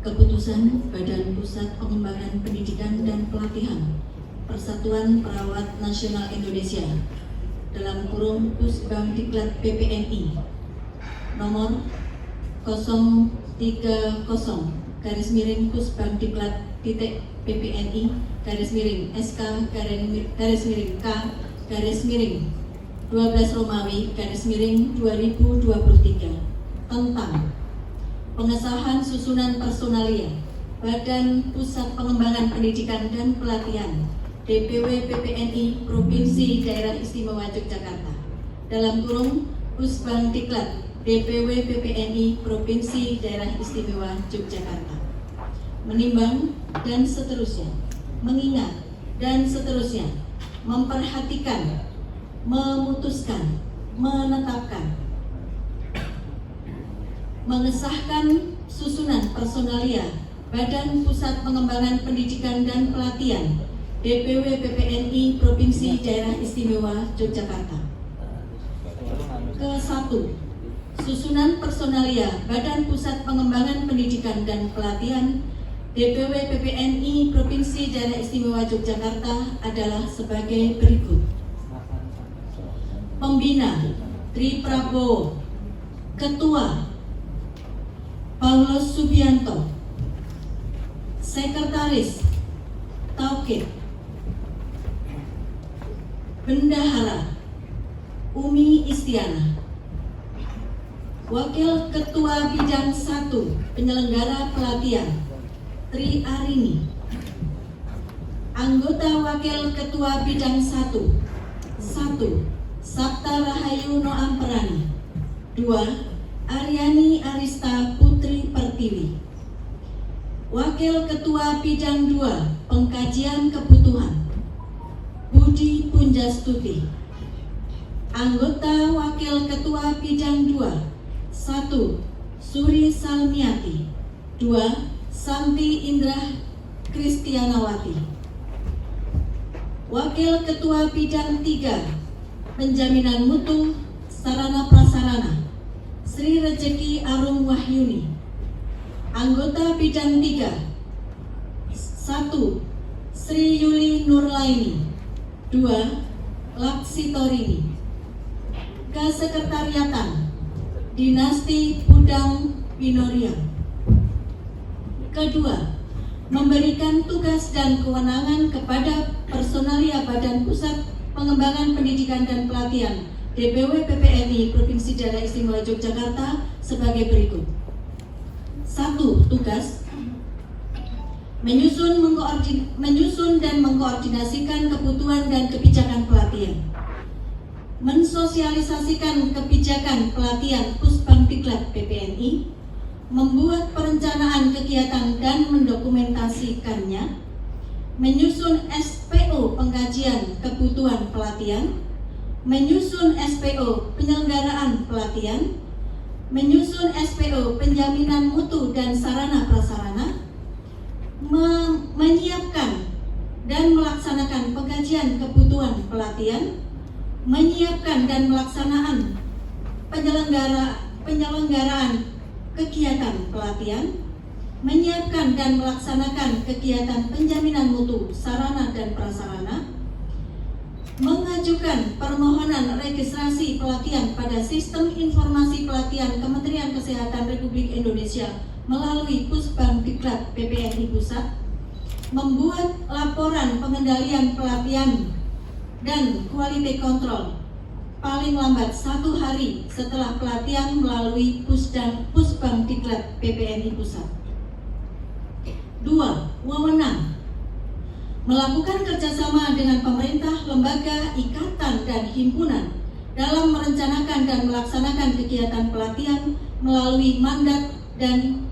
Keputusan Badan Pusat Pengembangan Pendidikan dan Pelatihan Persatuan Perawat Nasional Indonesia dalam kurung Pusbangdiklat PPNI nomor 030 garis miring Pusbangdiklat PPNI garis miring SK garis miring K garis miring 12 Romawi garis miring 2023 tentang pengesahan susunan personalia Badan Pusat Pengembangan Pendidikan dan Pelatihan DPW PPNI Provinsi Daerah Istimewa Yogyakarta dalam kurung Pusbangdiklat DPW PPNI Provinsi Daerah Istimewa Yogyakarta menimbang dan seterusnya, mengingat dan seterusnya, memperhatikan, memutuskan, menetapkan, mengesahkan susunan personalia Badan Pusat Pengembangan Pendidikan dan Pelatihan DPW PPNI Provinsi Daerah Istimewa Yogyakarta. Ke-1. Susunan personalia Badan Pusat Pengembangan Pendidikan dan Pelatihan DPW PPNI Provinsi Daerah Istimewa Yogyakarta adalah sebagai berikut. Pembina Tri Prabowo, Ketua Paulus Subianto, Sekretaris Taukid, Bendahara Umi Istiana, Wakil Ketua Bidang 1 Penyelenggara Pelatihan Tri Arini, Anggota Wakil Ketua Bidang 1 Sabta Rahayu Noam Perani, 2 Aryani Arista Putri Pertiwi, Wakil Ketua Bidang 2 Pengkajian Kebutuhan Budi Punjastuti, Anggota Wakil Ketua Bidang 2 1 Suri Salmiati, 2 Santi Indra Kristianawati, Wakil Ketua Bidang 3 Penjaminan Mutu Sarana Prasarana Sri Rejeki Arum Wahyuni, Anggota Bidang 3 1 Sri Yuli Nurlaini, 2 Laksitorini, Kesekretariatan Dinasti Pudang Pinorian. Kedua, memberikan tugas dan kewenangan kepada personalia Badan Pusat Pengembangan Pendidikan dan Pelatihan DPW PPNI Provinsi Daerah Istimewa Yogyakarta sebagai berikut. 1. Tugas menyusun dan mengkoordinasikan kebutuhan dan kebijakan pelatihan, mensosialisasikan kebijakan pelatihan Pusbangdiklat PPNI, membuat perencanaan kegiatan dan mendokumentasikannya, menyusun SPO pengkajian kebutuhan pelatihan, menyusun SPO penyelenggaraan pelatihan, menyusun SPO penjaminan mutu dan sarana prasarana, menyiapkan dan melaksanakan pengkajian kebutuhan pelatihan, menyiapkan dan melaksanakan penyelenggaraan kegiatan pelatihan, menyiapkan dan melaksanakan kegiatan penjaminan mutu sarana dan prasarana, mengajukan permohonan registrasi pelatihan pada Sistem Informasi Pelatihan Kementerian Kesehatan Republik Indonesia melalui Pusbangdiklat PPNI Pusat, membuat laporan pengendalian pelatihan dan quality control paling lambat 1 hari setelah pelatihan melalui Pusbangdiklat PPNI Pusat. 2. Wewenang melakukan kerjasama dengan pemerintah, lembaga, ikatan, dan himpunan dalam merencanakan dan melaksanakan kegiatan pelatihan melalui mandat dan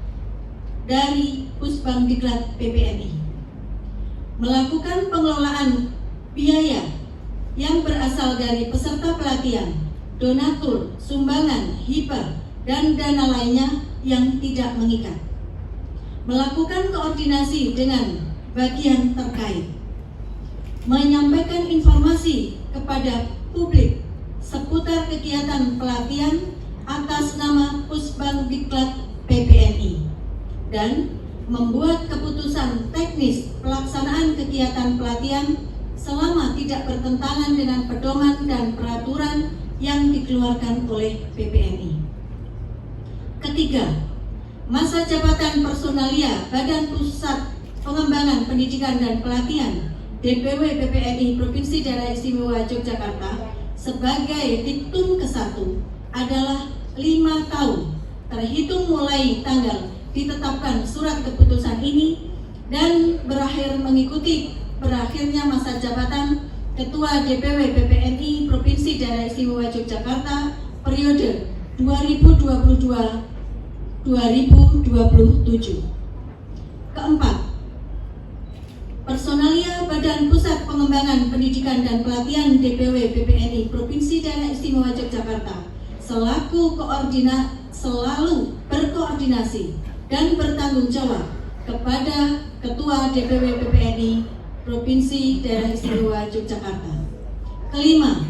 dari Pusbangdiklat PPNI. Melakukan pengelolaan biaya yang berasal dari peserta pelatihan, donatur, sumbangan, hibah, dan dana lainnya yang tidak mengikat. Melakukan koordinasi dengan bagian terkait. Menyampaikan informasi kepada publik seputar kegiatan pelatihan atas nama Pusbangdiklat PPNI dan membuat keputusan teknis pelaksanaan kegiatan pelatihan selama tidak bertentangan dengan pedoman dan peraturan yang dikeluarkan oleh PPNI. Ketiga, masa jabatan personalia Badan Pusat Pengembangan Pendidikan dan Pelatihan DPW PPNI Provinsi Daerah Istimewa Yogyakarta sebagai diktum ke-1 adalah 5 tahun terhitung mulai tanggal ditetapkan surat keputusan ini dan berakhir mengikuti berakhirnya masa jabatan Ketua DPW PPNI Provinsi Daerah Istimewa Yogyakarta periode 2022-2027. Keempat, personalia Badan Pusat Pengembangan Pendidikan dan Pelatihan DPW PPNI Provinsi Daerah Istimewa Yogyakarta selalu berkoordinasi dan bertanggung jawab kepada Ketua DPW PPNI Provinsi Daerah Istimewa Yogyakarta. Kelima,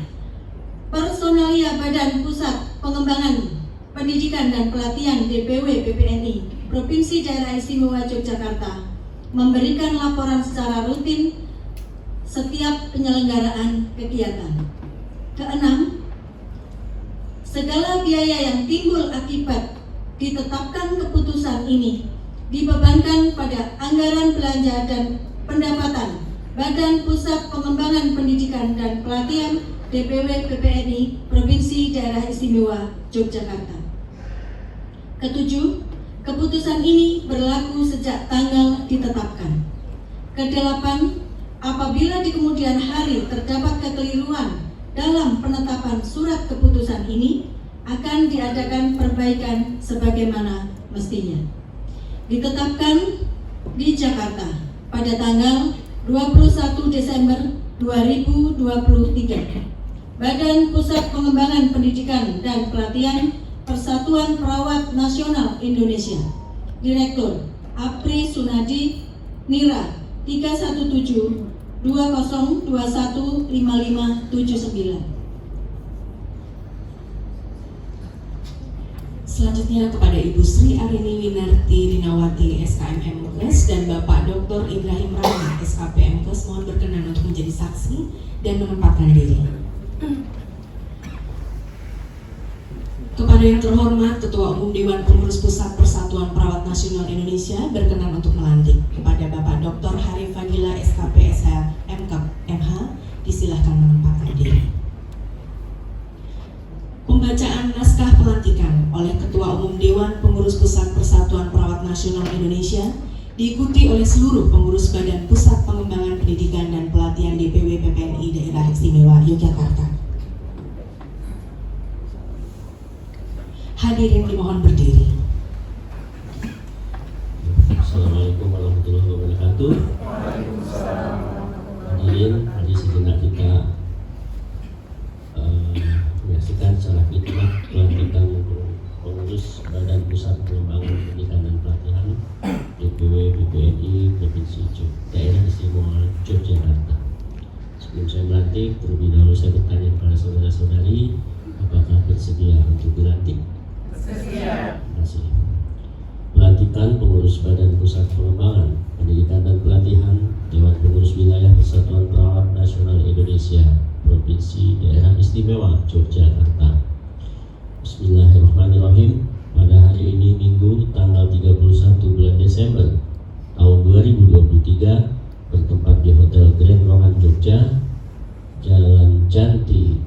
personalia Badan Pusat Pengembangan Pendidikan dan Pelatihan DPW PPNI Provinsi Daerah Istimewa Yogyakarta memberikan laporan secara rutin setiap penyelenggaraan kegiatan. Keenam, segala biaya yang timbul akibat ditetapkan keputusan ini dibebankan pada anggaran belanja dan pendapatan Badan Pusat Pengembangan Pendidikan dan Pelatihan DPW PPNI Provinsi Daerah Istimewa Yogyakarta. Ketujuh, keputusan ini berlaku sejak tanggal ditetapkan. Kedelapan, apabila di kemudian hari terdapat kekeliruan dalam penetapan surat keputusan ini, akan diadakan perbaikan sebagaimana mestinya. Ditetapkan di Jakarta pada tanggal 21 Desember 2023. Badan Pusat Pengembangan Pendidikan dan Pelatihan Persatuan Perawat Nasional Indonesia, Direktur Apri Sunadi Nira 317 2021 5579. Selanjutnya kepada Ibu Sri Arini Winarti Dinawati SKM MKes dan Bapak Dr. Ibrahim Rama SKP MKes mohon berkenan untuk menjadi saksi dan menempatkan diri. Kepada yang terhormat Ketua Umum Dewan Pengurus Pusat Persatuan Perawat Nasional Indonesia berkenan untuk melantik. Kepada Bapak Dr. Harif Fadila SKP SH MH disilahkan menempatkan diri. Pembacaan naskah pelantikan oleh Ketua Umum Dewan Pengurus Pusat Persatuan Perawat Nasional Indonesia diikuti oleh seluruh pengurus Badan Pusat Pengembangan Pendidikan dan Pelatihan DPW PPNI Daerah Istimewa Yogyakarta. Hadirin dimohon berdiri. Assalamualaikum warahmatullahi wabarakatuh. Hadirin, hari sejenak kita menyaksikan secara khidmat pelantikan pengurus Badan Pusat Pengembangan Pendidikan dan Pelatihan DPW PPNI Provinsi Daerah Istimewa Yogyakarta. Sebelum saya melantik, terlebih dahulu saya bertanya kepada saudara-saudari, apakah bersedia untuk dilantik? Terima kasih. Pelantikan pengurus Badan Pusat Pengembangan Pendidikan dan Pelatihan Dewan Pengurus Wilayah Persatuan Perawat Nasional Indonesia Provinsi Daerah Istimewa Yogyakarta. Bismillahirrahmanirrahim. Pada hari ini Minggu tanggal 31 bulan Desember tahun 2023 bertempat di Hotel Grand Rohan Jogja, Jalan Janti,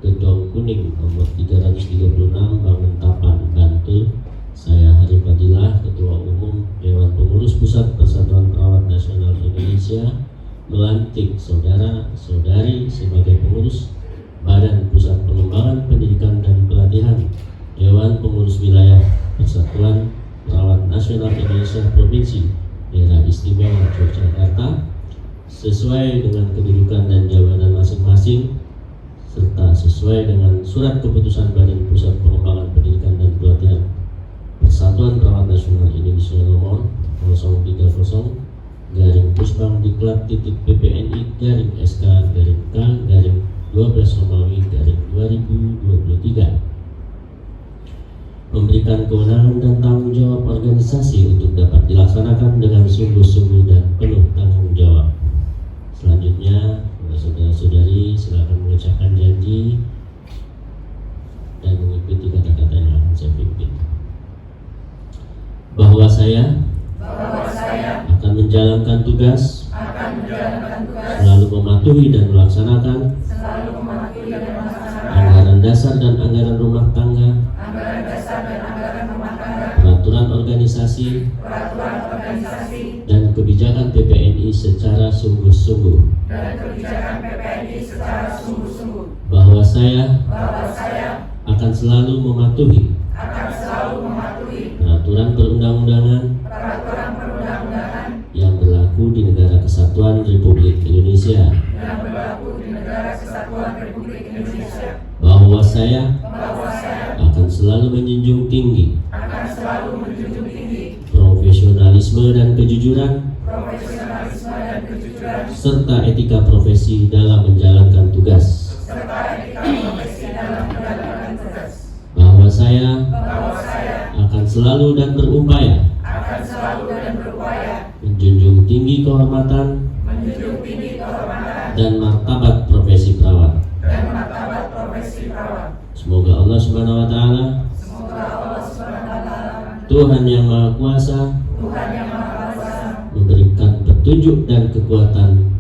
Gedong Kuning nomor 336 Banguntapan, Bantul. Saya Harif Fadilah, Ketua Umum Dewan Pengurus Pusat Persatuan Perawat Nasional Indonesia, melantik saudara-saudari sebagai pengurus Badan Pusat Pengembangan Pendidikan dan Pelatihan Dewan Pengurus Wilayah Persatuan Perawat Nasional Indonesia Provinsi Daerah Istimewa Yogyakarta sesuai dengan kedudukan dan jabatan masing-masing serta sesuai dengan surat keputusan Badan Pusat Pengembangan Pendidikan dan Pelatihan Persatuan Perawat Nasional Indonesia nomor 030 garing Pusbang Diklat titik PPNI garing SK garing K garing 12 Romawi garing 2023 memberikan kewenangan dan tanggung jawab organisasi untuk dapat dilaksanakan dilaksanakan dengan sungguh-sungguh dan penuh tanggung jawab. Selanjutnya, saudara-saudari silakan mengucapkan janji dan mengikuti kata-kata yang akan saya pimpin. Bahwa saya akan menjalankan tugas, selalu mematuhi dan melaksanakan anggaran dasar dan anggaran rumah tangga, peraturan organisasi, dan kebijakan PPNI secara sungguh-sungguh. Bahwa saya akan selalu mematuhi peraturan perundang-undangan yang berlaku di Negara Kesatuan Republik Indonesia. Bahwa saya akan selalu menjunjung tinggi profesionalisme dan kejujuran serta etika profesi dalam menjalankan tugas. Bahwa saya akan selalu dan berupaya menjunjung tinggi kehormatan dan martabat profesi perawat. Semoga Allah Subhanahu wa taala, Tuhan yang Maha Kuasa, memberikan petunjuk dan kekuatan